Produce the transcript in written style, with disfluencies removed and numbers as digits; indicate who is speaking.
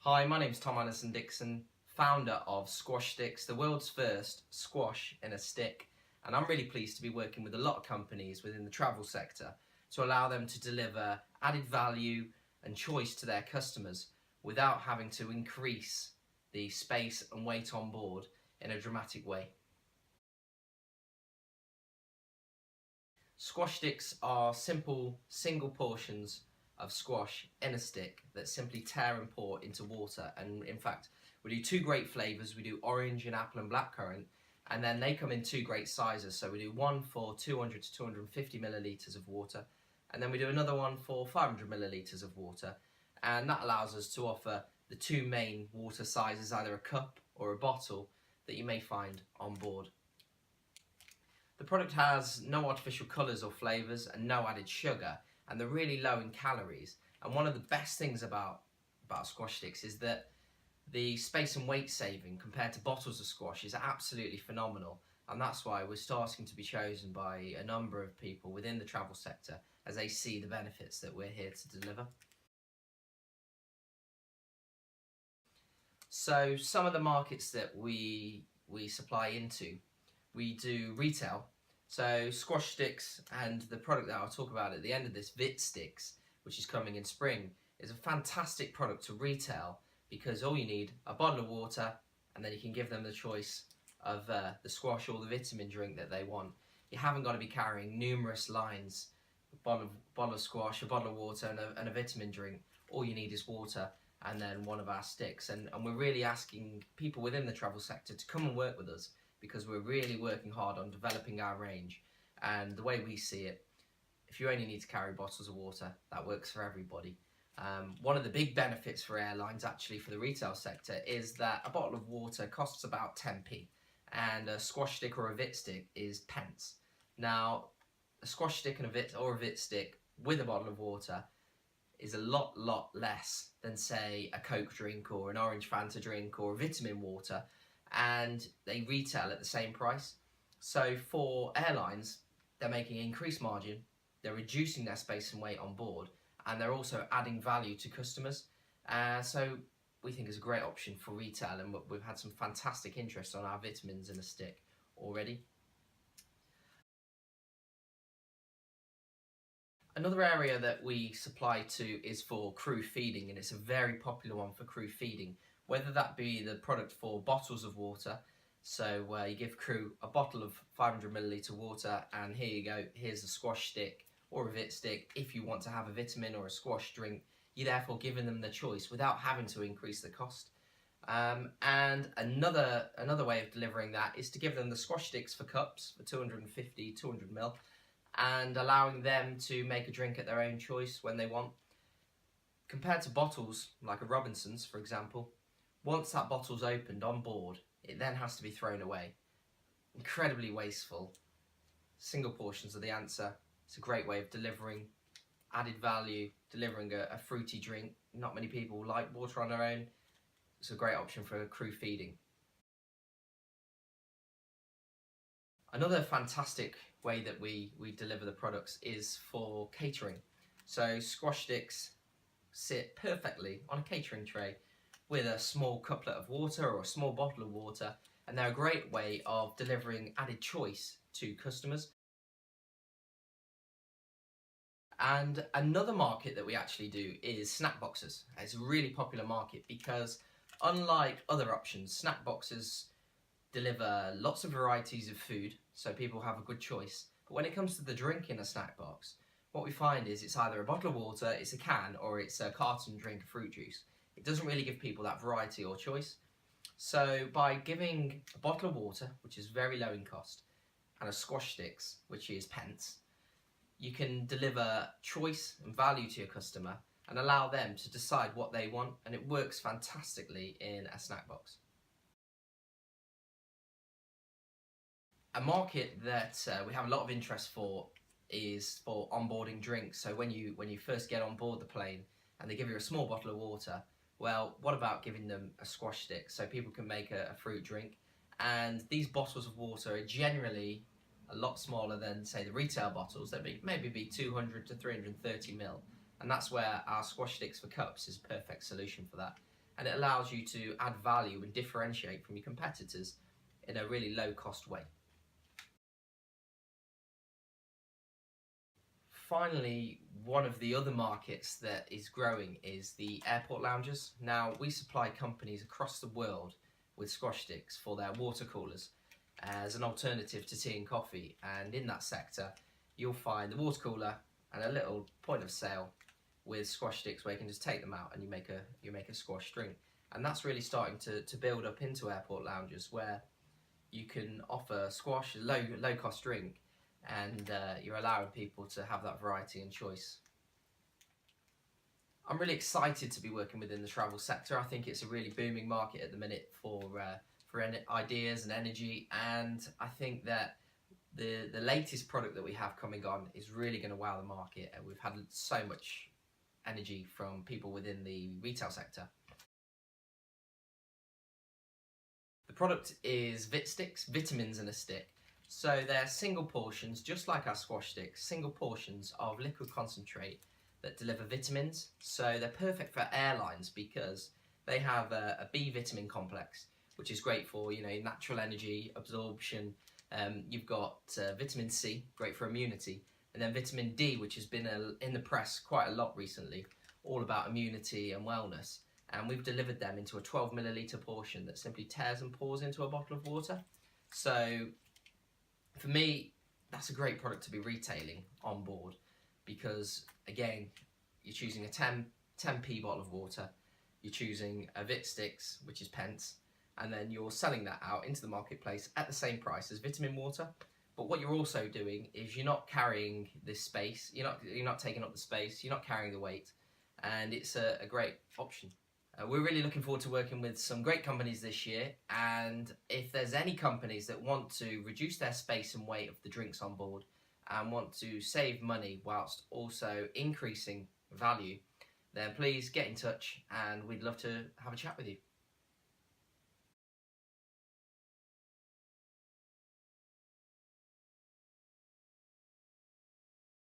Speaker 1: Hi, my name's Tom Anderson-Dixon, founder of Squash Stix, the world's first squash in a stick. And I'm really pleased to be working with a lot of companies within the travel sector to allow them to deliver added value and choice to their customers without having to increase the space and weight on board in a dramatic way. Squash sticks are simple single portions of squash in a stick that simply tear and pour into water, and in fact we do two great flavours. We do orange and apple and blackcurrant, and then they come in two great sizes. So we do one for 200 to 250 millilitres of water, and then we do another one for 500 millilitres of water, and that allows us to offer the two main water sizes, either a cup or a bottle, that you may find on board. The product has no artificial colours or flavours and no added sugar, and they're really low in calories. And one of the best things about Squash Stix is that the space and weight saving compared to bottles of squash is absolutely phenomenal, and that's why we're starting to be chosen by a number of people within the travel sector as they see the benefits that we're here to deliver. So some of the markets that we supply into, we do retail. So Squash Stix and the product that I'll talk about at the end of this, Vit Stix, which is coming in spring, is a fantastic product to retail because all you need a bottle of water, and then you can give them the choice of the squash or the vitamin drink that they want. You haven't got to be carrying numerous lines, a bottle of squash, a bottle of water and a vitamin drink. All you need is water and then one of our sticks. And we're really asking people within the travel sector to come and work with us, because we're really working hard on developing our range. And the way we see it, if you only need to carry bottles of water, that works for everybody. One of the big benefits for airlines, actually, for the retail sector, is that a bottle of water costs about 10p, and a squash stick or a Vit stick is pence. Now, a squash stick and a Vit stick with a bottle of water is a lot less than, say, a Coke drink or an orange Fanta drink or a vitamin water, and they retail at the same price. So for airlines, they're making increased margin, they're reducing their space and weight on board, and they're also adding value to customers. So we think it's a great option for retail, and we've had some fantastic interest on our vitamins in a stick already. Another area that we supply to is for crew feeding, and it's a very popular one for crew feeding, whether that be the product for bottles of water. So you give crew a bottle of 500 milliliter water, and here you go, here's a squash stick or a Vit stick. If you want to have a vitamin or a squash drink, you're therefore giving them the choice without having to increase the cost. And another way of delivering that is to give them the squash sticks for cups for 250, 200 ml, and allowing them to make a drink at their own choice when they want. Compared to bottles, like a Robinson's for example, once that bottle's opened on board, it then has to be thrown away. Incredibly wasteful. Single portions are the answer. It's a great way of delivering added value, delivering a fruity drink. Not many people like water on their own. It's a great option for crew feeding. Another fantastic way that we deliver the products is for catering. So Squash Stix sit perfectly on a catering tray with a small couplet of water or a small bottle of water, and they're a great way of delivering added choice to customers. And another market that we actually do is snack boxes. It's a really popular market because, unlike other options, snack boxes deliver lots of varieties of food, so people have a good choice. But when it comes to the drink in a snack box, what we find is it's either a bottle of water, it's a can, or it's a carton drink of fruit juice. It doesn't really give people that variety or choice. So by giving a bottle of water, which is very low in cost, and a Squash Stix, which is pence, you can deliver choice and value to your customer and allow them to decide what they want, and it works fantastically in a snack box. A market that we have a lot of interest for is for onboarding drinks. So when you first get on board the plane and they give you a small bottle of water, well, what about giving them a squash stick so people can make a fruit drink? And these bottles of water are generally a lot smaller than, say, the retail bottles. They'd maybe be 200 to 330 ml, and that's where our Squash Stix for cups is a perfect solution for that. and it allows you to add value and differentiate from your competitors in a really low cost way. Finally, one of the other markets that is growing is the airport lounges. Now, we supply companies across the world with Squash Stix for their water coolers as an alternative to tea and coffee, and in that sector you'll find the water cooler and a little point of sale with Squash Stix where you can just take them out and you make a squash drink. And that's really starting to build up into airport lounges where you can offer squash, low cost drink, and you're allowing people to have that variety and choice. I'm really excited to be working within the travel sector. I think it's a really booming market at the minute for ideas and energy, and I think that the latest product that we have coming on is really going to wow the market, and we've had so much energy from people within the retail sector. The product is Stix, vitamins in a stick. So they're single portions, just like our Squash Stix, single portions of liquid concentrate that deliver vitamins. So they're perfect for airlines because they have a B vitamin complex, which is great for natural energy absorption. You've got vitamin C, great for immunity, and then vitamin D, which has been in the press quite a lot recently, all about immunity and wellness. And we've delivered them into a 12 milliliter portion that simply tears and pours into a bottle of water. So for me, that's a great product to be retailing on board because, again, you're choosing a 10p bottle of water, you're choosing a Stix, which is pence, and then you're selling that out into the marketplace at the same price as vitamin water. But what you're also doing is you're not carrying this space, you're not taking up the space, you're not carrying the weight, and it's a great option. We're really looking forward to working with some great companies this year, and if there's any companies that want to reduce their space and weight of the drinks on board and want to save money whilst also increasing value, then please get in touch and we'd love to have a chat with you.